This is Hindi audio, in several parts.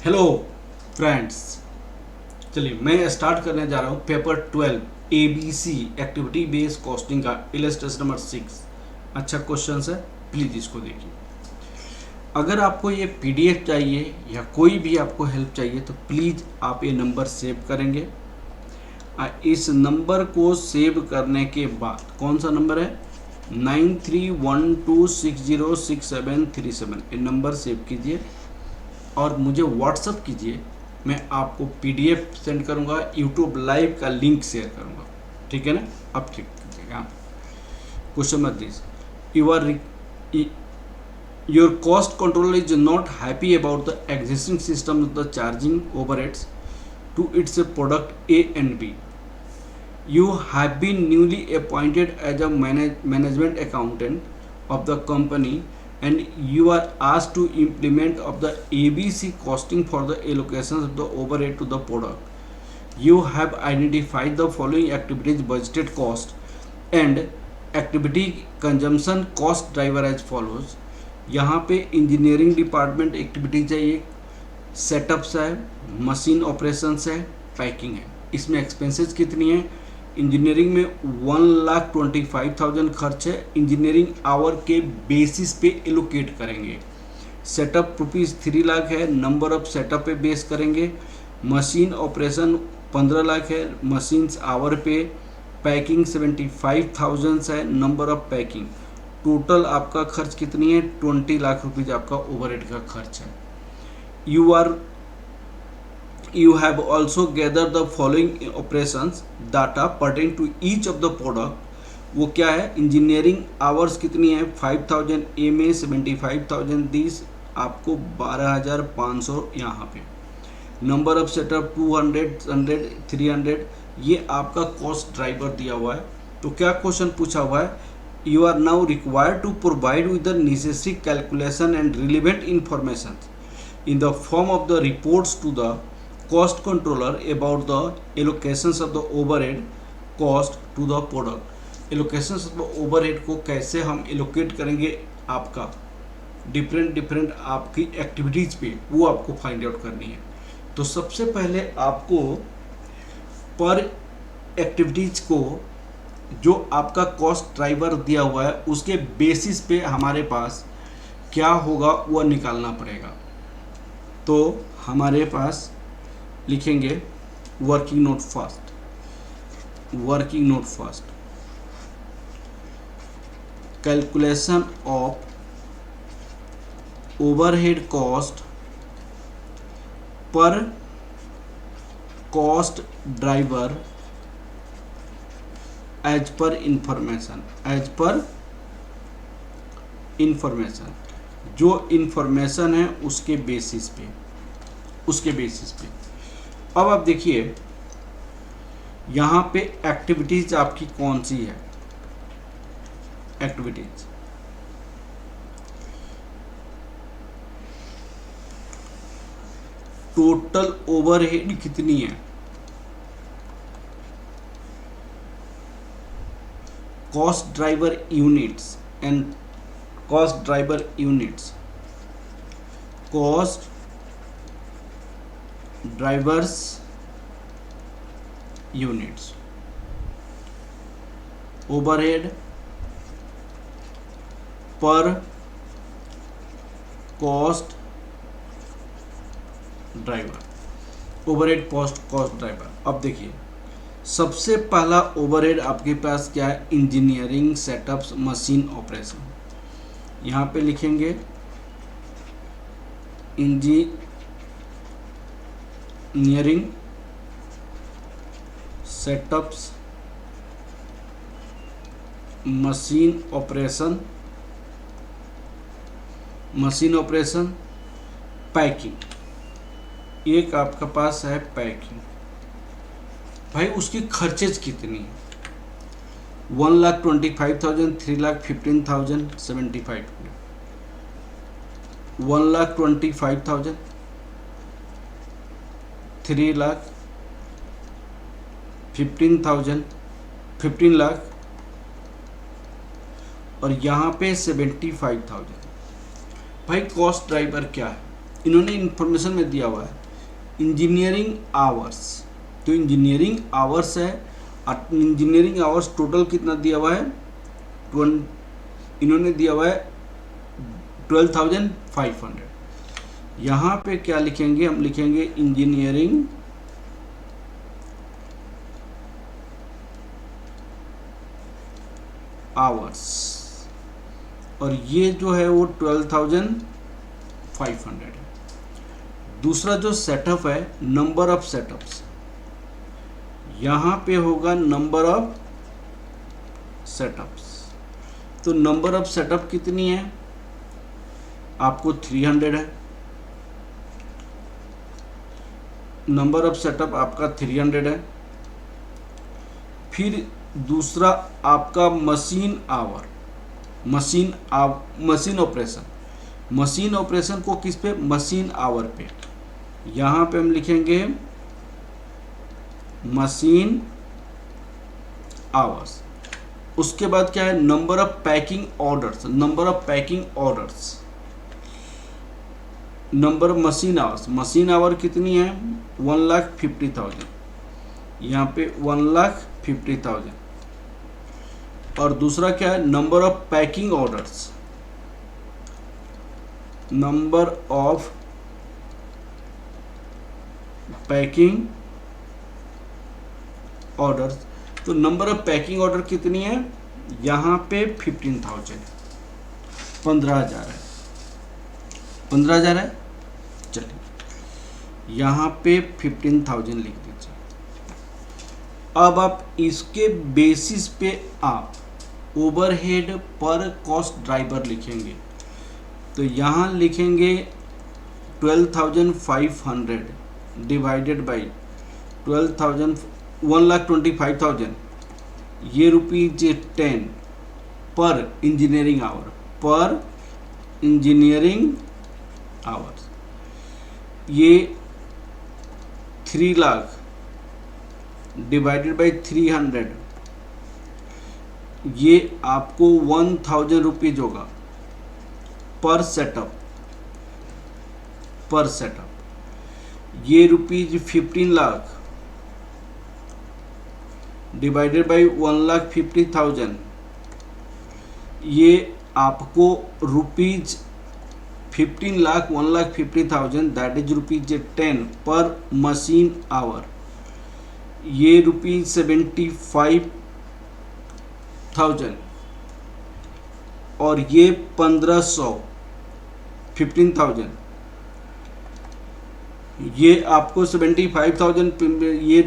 हेलो फ्रेंड्स, चलिए मैं स्टार्ट करने जा रहा हूँ paper 12 ABC activity based costing का इलस्ट्रेशन नंबर 6। अच्छा क्वेश्चन है, प्लीज़ इसको देखिए। अगर आपको ये PDF चाहिए या कोई भी आपको हेल्प चाहिए तो प्लीज़ आप ये नंबर सेव करेंगे। इस नंबर को सेव करने के बाद कौन सा नंबर है 9312606737, ये नंबर सेव कीजिए और मुझे व्हाट्सअप कीजिए। मैं आपको PDF सेंड करूंगा, यूट्यूब लाइव का लिंक शेयर करूंगा। ठीक है ना? अब ठीक कीजिएगा। Question number this, you are your cost control is not happy about the existing system of the charging overheads to its product A and B. You have been newly appointed as a management accountant of the company and you are asked to implement of the ABC costing for the allocations of the overhead to the product. You have identified the following activities budgeted cost and activity consumption cost driver as follows. यहाँ पे इंजीनियरिंग डिपार्टमेंट एक्टिविटीज है, एक सेटअप्स है, मशीन ऑपरेशंस है, पैकिंग है। इसमें एक्सपेंसेस कितनी है? इंजीनियरिंग में 1,25,000 खर्च है, इंजीनियरिंग आवर के बेसिस पे एलोकेट करेंगे। सेटअप रुपीज़ 3 लाख है, नंबर ऑफ सेटअप पे बेस करेंगे। मशीन ऑपरेशन 15 लाख है, मशीन्स आवर पे। पैकिंग 75,000 है, नंबर ऑफ पैकिंग। टोटल आपका खर्च कितनी है? 20 लाख रुपीज़ आपका ओवरहेड का खर्च है। You have also gathered the following operations data pertaining to each of the product. वो क्या है? इंजीनियरिंग आवर्स कितनी है? 5,000 MA, 75,000 दिस आपको 12,500 यहाँ पे। नंबर ऑफ सेटअप 200, 100, 300, ये आपका कॉस्ट ड्राइवर दिया हुआ है। तो क्या क्वेश्चन पूछा हुआ है? You are now required to provide with the necessary calculation and relevant information in the form of the reports to the cost controller about the allocations of the overhead cost to the product. allocations of the overhead को कैसे हम allocate करेंगे आपका डिफरेंट आपकी एक्टिविटीज़ पे, वो आपको फाइंड आउट करनी है। तो सबसे पहले आपको पर एक्टिविटीज़ को जो आपका कॉस्ट ड्राइवर दिया हुआ है उसके बेसिस पे हमारे पास क्या होगा वह निकालना पड़ेगा। तो हमारे पास लिखेंगे working note first calculation of overhead cost per cost driver as per information जो इंफॉर्मेशन है उसके बेसिस पे। अब आप देखिए यहाँ पे एक्टिविटीज आपकी कौन सी है? एक्टिविटीज टोटल ओवरहेड कितनी है? Cost driver units and cost driver units, cost drivers units, overhead पर cost driver, overhead cost driver. अब देखिए सबसे पहला ओवरहेड आपके पास क्या है? Engineering setups machine operation. यहाँ पे लिखेंगे engineering setups machine operation packing. एक आपका पास है पैकिंग। भाई उसकी खर्चेज कितनी है? 1,25,000, 3,15,000, 75, 1,25,000, 3,15,000, 15 लाख और यहाँ पे 75,000। भाई कॉस्ट ड्राइवर क्या है? इन्होंने इंफॉर्मेशन में दिया हुआ है इंजीनियरिंग आवर्स, तो इंजीनियरिंग आवर्स है, इंजीनियरिंग आवर्स टोटल कितना दिया हुआ है, इन्होंने दिया हुआ है 12,500। यहाँ पे क्या लिखेंगे, हम लिखेंगे इंजीनियरिंग आवर्स, और ये जो है वो 12,500 है। दूसरा जो सेटअप है, नंबर ऑफ सेटअप्स, यहाँ पे होगा नंबर ऑफ सेटअप्स। तो नंबर ऑफ सेटअप कितनी है, आपको 300 है, नंबर ऑफ सेटअप आपका 300 है। फिर दूसरा आपका machine our, machine operation, machine operation को किस पे, मशीन आवर पे, यहाँ पे हम लिखेंगे मशीन आवर्स। उसके बाद क्या है, number of packing orders, number of packing orders, number of machine hours, machine our कितनी है 1,50,000, यहाँ पे 1,50,000। और दूसरा क्या है, number of packing orders, number of packing orders, तो नंबर ऑफ पैकिंग ऑर्डर कितनी है, यहाँ पे 15,000, 15,000 है, 15,000 है। चलिए यहाँ पे 15,000 लिख दीजिए। अब आप इसके बेसिस पे आप ओवरहेड पर कॉस्ट ड्राइवर लिखेंगे, तो यहाँ लिखेंगे 12,500 डिवाइडेड बाई 1,25,000, ये ₹10 पर इंजीनियरिंग आवर, पर इंजीनियरिंग आवर्स। ये 3 लाख डिवाइडेड बाई 300, ये आपको 1,000 रुपीज होगा पर सेटअप, पर सेटअप। ये ₹15 लाख डिवाइडेड बाई 1,50,000, ये आपको ₹15 लाख 1,50,000 दैट इज ₹10 पर मशीन आवर। ये ₹75,000 और ये 1,500, 15,000, ये आपको 75,000, ये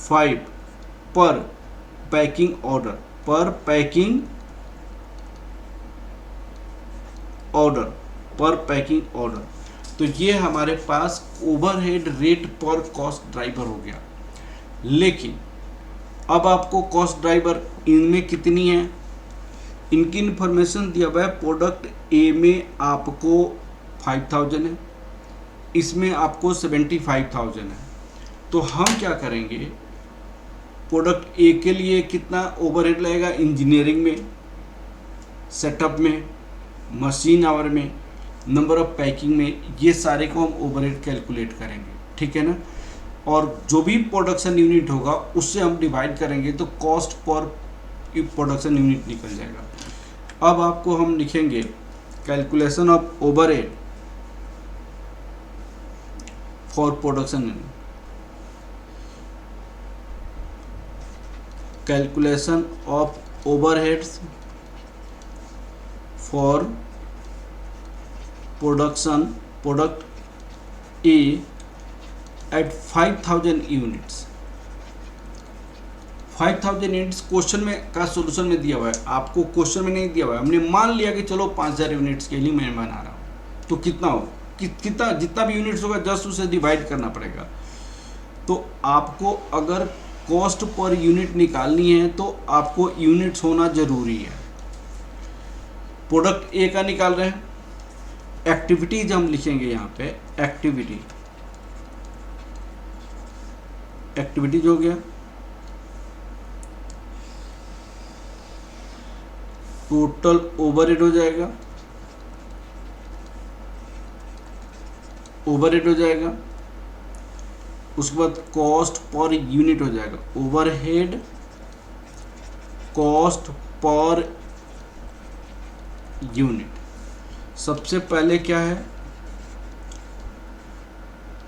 ₹5 पर पैकिंग ऑर्डर, पर पैकिंग ऑर्डर, पर पैकिंग ऑर्डर। तो ये हमारे पास ओवरहेड रेट पर कॉस्ट ड्राइवर हो गया। लेकिन अब आपको कॉस्ट ड्राइवर इनमें कितनी है, इनकी इंफॉर्मेशन दिया हुआ है। प्रोडक्ट ए में आपको 5,000 है, इसमें आपको 75,000 है। तो हम क्या करेंगे, प्रोडक्ट ए के लिए कितना ओवरहेड लगेगा, इंजीनियरिंग में, सेटअप में, मशीन आवर में, नंबर ऑफ पैकिंग में, ये सारे को हम ओवरहेड कैलकुलेट करेंगे, ठीक है ना। और जो भी प्रोडक्शन यूनिट होगा उससे हम डिवाइड करेंगे तो कॉस्ट पर प्रोडक्शन यूनिट निकल जाएगा। अब आपको हम लिखेंगे calculation of overhead for production unit, calculation of overheads for product A at 5,000 units. 5,000 units question में का सॉल्यूशन में दिया हुआ है, आपको क्वेश्चन में नहीं दिया हुआ है। हमने मान लिया कि चलो 5,000 यूनिट्स के लिए मैं बना रहा हूँ, तो कितना हो, कितना जितना भी यूनिट्स होगा जस्ट उसे डिवाइड करना पड़ेगा। तो आपको अगर कॉस्ट पर यूनिट निकालनी है तो आपको यूनिट्स होना जरूरी है। प्रोडक्ट ए का निकाल रहे हैं, एक्टिविटीज हम लिखेंगे यहाँ पे, एक्टिविटीज हो गया, टोटल ओवरहेड हो जाएगा ओवरहेड हो जाएगा, उसके बाद कॉस्ट पर यूनिट हो जाएगा, ओवरहेड कॉस्ट पर यूनिट। सबसे पहले क्या है,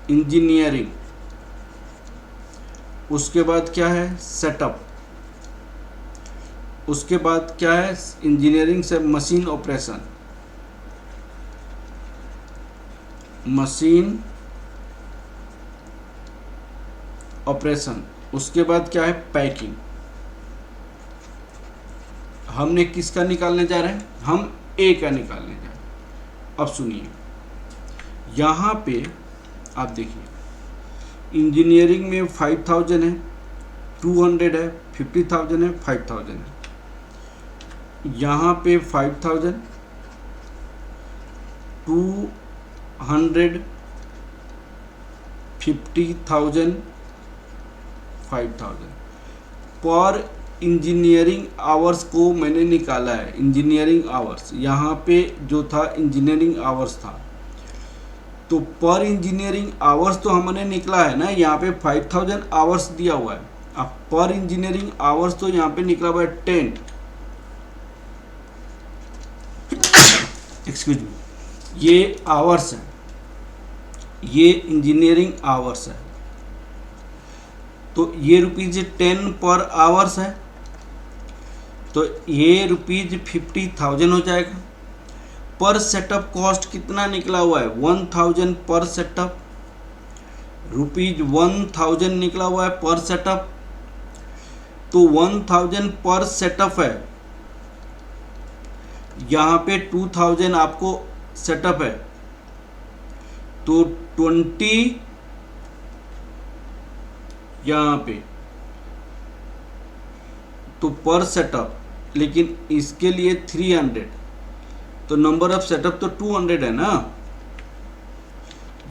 इंजीनियरिंग, उसके बाद क्या है सेटअप, उसके बाद क्या है इंजीनियरिंग से मशीन ऑपरेशन, मशीन ऑपरेशन, उसके बाद क्या है पैकिंग। हमने किसका निकालने जा रहे हैं, हम ए का निकालने जा रहे हैं। अब सुनिए, यहाँ पे आप देखिए इंजीनियरिंग में 5000 है, 200 है, 50,000 है, 5000 है। यहाँ पे 5000, 200, 50,000, 5000 पर इंजीनियरिंग आवर्स को मैंने निकाला है। इंजीनियरिंग आवर्स यहाँ पे जो था इंजीनियरिंग आवर्स था, तो पर इंजीनियरिंग आवर्स तो हमने निकला है ना, यहाँ पे 5000 आवर्स दिया हुआ है। अब पर इंजीनियरिंग आवर्स तो यहाँ पे निकला हुआ है 10, एक्सक्यूज मी, ये आवर्स है, ये इंजीनियरिंग आवर्स है, तो ये ₹10 पर आवर्स है, तो ये ₹50,000 हो जाएगा। पर सेटअप कॉस्ट कितना निकला हुआ है, 1000 पर सेटअप, ₹1000 निकला हुआ है पर सेटअप, तो 1000 पर सेटअप है। यहाँ पे 2000 आपको सेटअप है, तो 20 यहाँ पे तो पर सेटअप, लेकिन इसके लिए 300, तो नंबर ऑफ सेटअप तो 200 है ना,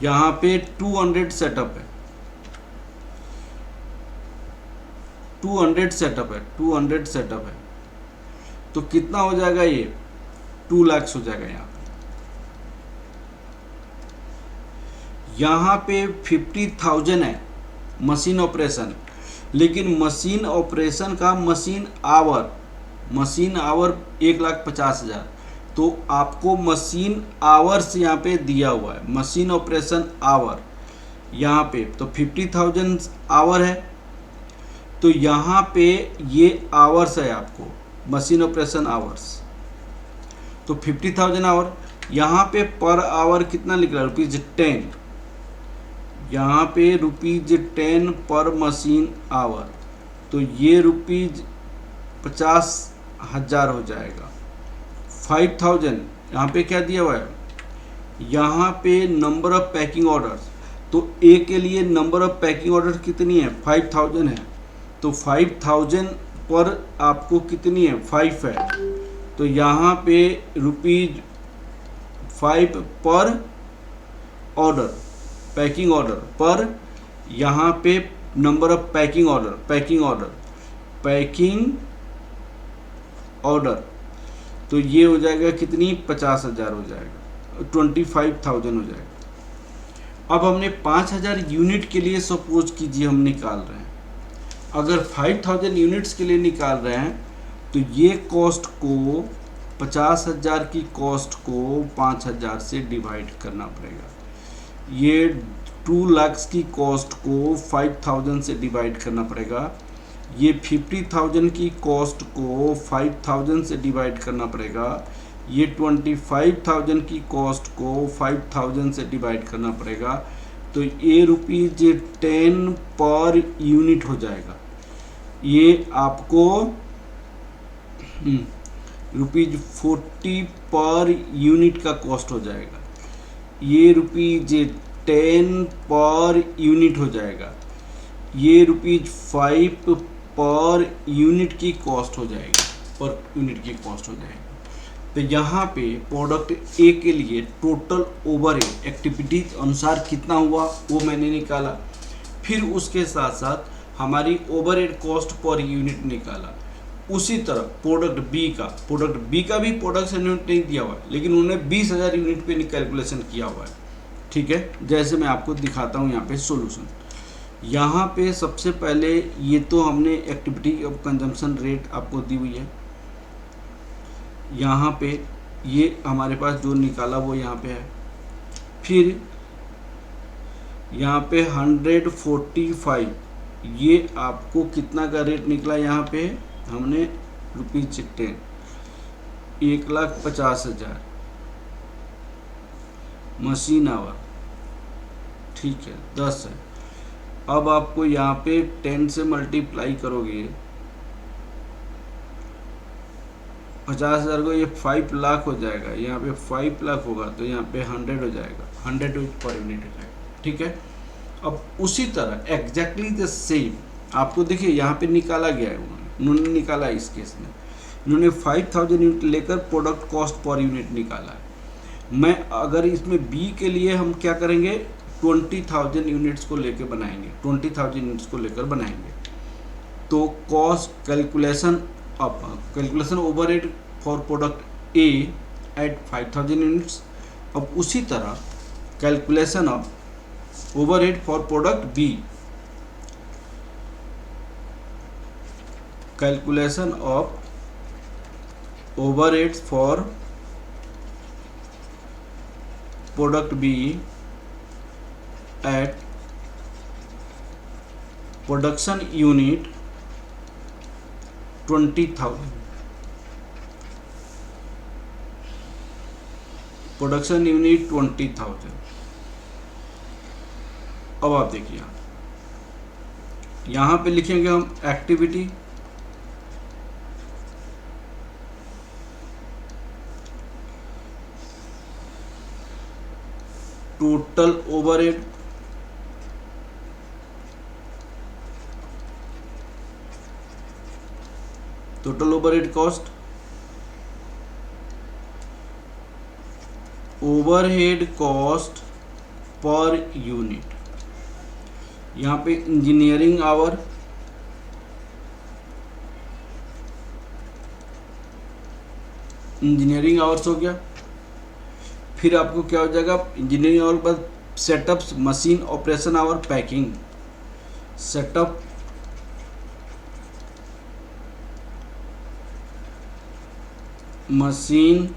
यहाँ पे 200 सेटअप है, 200 सेटअप है, 200 सेटअप है, तो कितना हो जाएगा, ये 2 लाख हो जाएगा। यहाँ पे 50,000 है मशीन ऑपरेशन, लेकिन मशीन ऑपरेशन का मशीन आवर 1,50,000, तो आपको मशीन आवर्स यहाँ पे दिया हुआ है, मशीन ऑपरेशन आवर यहाँ पे, तो 50,000 आवर है, तो यहाँ पे ये आवर्स है आपको मशीन ऑपरेशन आवर्स, तो 50,000 आवर। यहाँ पे पर आवर कितना लिख रहा है, ₹10, यहाँ पे ₹10 पर मशीन आवर, तो ये ₹50,000 हो जाएगा। 5,000 यहाँ पे क्या दिया हुआ है, यहाँ पे नंबर ऑफ पैकिंग ऑर्डर्स, तो ए के लिए नंबर ऑफ पैकिंग ऑर्डर कितनी है, 5,000 है, तो 5,000 पर आपको कितनी है, 5 है, तो यहाँ पे ₹5 पर ऑर्डर, पैकिंग ऑर्डर पर, यहाँ पे नंबर ऑफ पैकिंग ऑर्डर, तो ये हो जाएगा कितनी, 50,000 हो जाएगा, 25,000 हो जाएगा। अब हमने 5,000 यूनिट के लिए सपोज कीजिए हम निकाल रहे हैं, अगर 5,000 यूनिट्स के लिए निकाल रहे हैं, तो ये कॉस्ट को 50,000 की कॉस्ट को 5,000 से डिवाइड करना पड़ेगा। ये 2 लाख की कॉस्ट को 5,000 से डिवाइड करना पड़ेगा। ये 50,000 की कॉस्ट को 5,000 से डिवाइड करना पड़ेगा। ये 25,000 की कॉस्ट को 5,000 से डिवाइड करना पड़ेगा, तो ये ₹10 पर यूनिट हो जाएगा। ये आपको ₹40 पर यूनिट का कॉस्ट हो जाएगा। ये ₹10 पर यूनिट हो जाएगा। ये ₹5 पर यूनिट की कॉस्ट हो जाएगी, पर यूनिट की कॉस्ट हो जाएगी। तो यहाँ पे प्रोडक्ट ए के लिए टोटल ओवरहेड एक्टिविटीज अनुसार कितना हुआ वो मैंने निकाला। फिर उसके साथ साथ हमारी ओवरहेड कॉस्ट पर यूनिट निकाला। उसी तरह प्रोडक्ट बी का भी प्रोडक्शन यूनिट नहीं दिया हुआ है, लेकिन उन्होंने 20,000 यूनिट पे कैलकुलेशन किया हुआ है। ठीक है। जैसे मैं आपको दिखाता हूँ यहाँ पे सॉल्यूशन। यहाँ पे सबसे पहले ये तो हमने एक्टिविटी ऑफ कंजम्पशन रेट आपको दी हुई है। यहाँ पे ये हमारे पास जो निकाला वो यहाँ पे है। फिर यहाँ पे 145 ये आपको कितना का रेट निकला, यहाँ पे हमने ₹10 1,50,000 मशीन आवर, ठीक है 10 है। अब आपको यहाँ पे 10 से मल्टीप्लाई करोगे 50,000 को, ये 5 लाख हो जाएगा। यहाँ पे 5 लाख होगा तो यहाँ पे 100 हो जाएगा, 100 पर यूनिट हो जाएगा, ठीक है। अब उसी तरह एग्जैक्टली द सेम आपको देखिए यहाँ पे निकाला गया है, उन्होंने निकाला है। इस केस में उन्होंने 5000 यूनिट लेकर प्रोडक्ट कॉस्ट पर यूनिट निकाला है। मैं अगर इसमें बी के लिए हम क्या करेंगे, 20,000 यूनिट्स को लेकर बनाएंगे, 20,000 यूनिट्स को लेकर बनाएंगे। तो cost calculation overhead for product A at 5000 units. अब उसी तरह calculation of overhead for product B, calculation of overhead for product B at production unit 20,000, production unit 20,000। अब आप देखिए यहाँ पे लिखेंगे हम activity total overhead, total overhead cost, overhead cost per unit. यहाँ पे इंजीनियरिंग आवर, इंजीनियरिंग आवर्स हो गया। फिर आपको क्या हो जाएगा, इंजीनियरिंग आवर के बाद setups, machine operation hour, packing, setup machine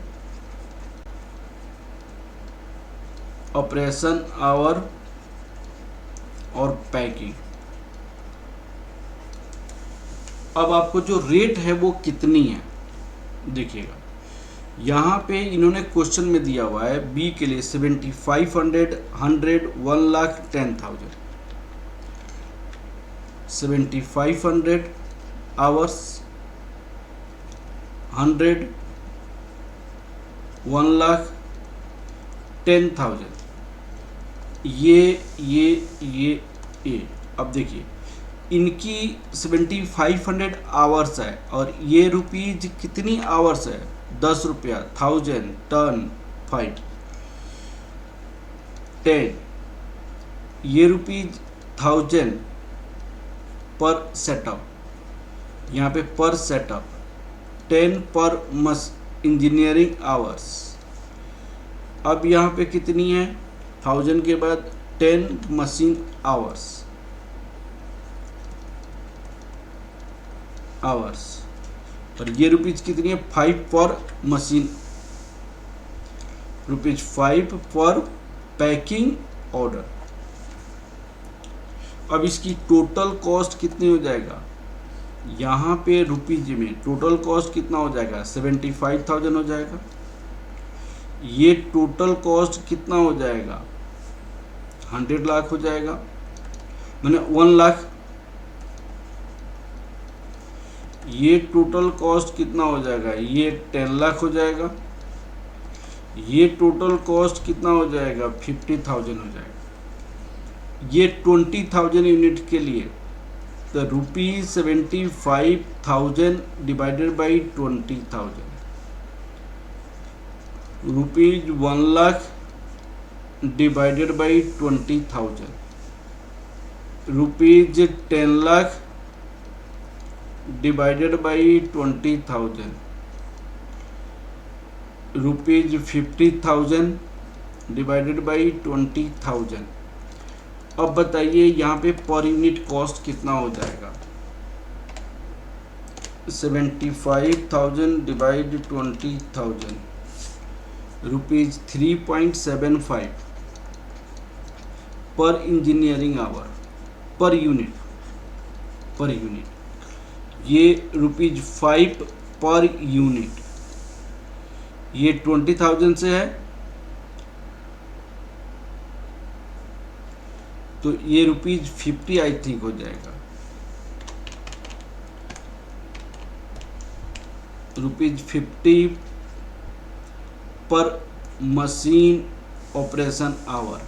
operation hour और पैकिंग। अब आपको जो रेट है वो कितनी है देखिएगा, यहाँ पे इन्होंने क्वेश्चन में दिया हुआ है बी के लिए 7500, 100, 1,10,000, 7500 आवर्स, 100, 1,10,000। ये अब देखिए इनकी 7500 आवर्स है और ये रुपीज कितनी आवर्स है, 10 रुपया, 1000, टन, 5, 10, ये रुपीज 1000 पर सेटअप, यहाँ पे पर सेटअप, 10 पर इंजीनियरिंग आवर्स। अब यहाँ पे कितनी है, 1000 के बाद 10 मशीन आवर्स, और ये रुपीज कितनी है, 5 पर मशीन, ₹5 पर पैकिंग ऑर्डर। अब इसकी टोटल कॉस्ट कितनी हो जाएगा, यहाँ पे रुपीज में टोटल कॉस्ट कितना हो जाएगा, 75,000 हो जाएगा। ये टोटल कॉस्ट कितना हो जाएगा, 100 लाख हो जाएगा, मैंने 1 लाख। ये टोटल कॉस्ट कितना हो जाएगा, ये 10 लाख हो जाएगा। ये टोटल कॉस्ट कितना हो जाएगा, 50,000 हो जाएगा। ये 20,000 यूनिट के लिए तो ₹75,000 divided by 20,000, ₹1 lakh divided by 20,000, ₹10 lakh divided by 20,000, ₹50,000 divided by 20,000। अब बताइए यहाँ पे पर यूनिट कॉस्ट कितना हो जाएगा। 75,000 डिवाइड 20,000 रुपीज 3.75 पर इंजीनियरिंग आवर पर यूनिट ये रुपीज 5 पर यूनिट। ये 20,000 से है तो ये रुपीज 50 आई थिंक हो जाएगा, रुपीज 50 पर मशीन ऑपरेशन आवर।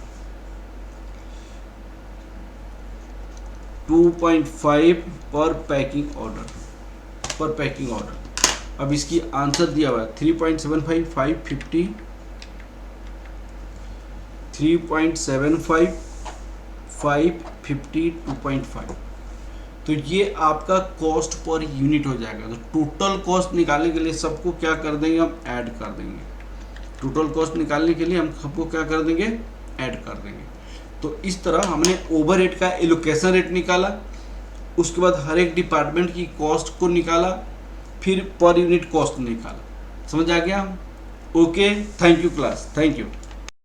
2.5 पर पैकिंग ऑर्डर। अब इसकी आंसर दिया हुआ है 3.75 550 3.75 550 2.5। तो ये आपका कॉस्ट पर यूनिट हो जाएगा। तो टोटल कॉस्ट निकालने के लिए सबको क्या कर देंगे, हम ऐड कर देंगे। टोटल कॉस्ट निकालने के लिए हम सबको क्या कर देंगे, ऐड कर देंगे। तो इस तरह हमने ओवरहेड का एलोकेशन रेट निकाला, उसके बाद हर एक डिपार्टमेंट की कॉस्ट को निकाला, फिर पर यूनिट कॉस्ट निकाला। समझ आ गया? Okay, thank you class, thank you.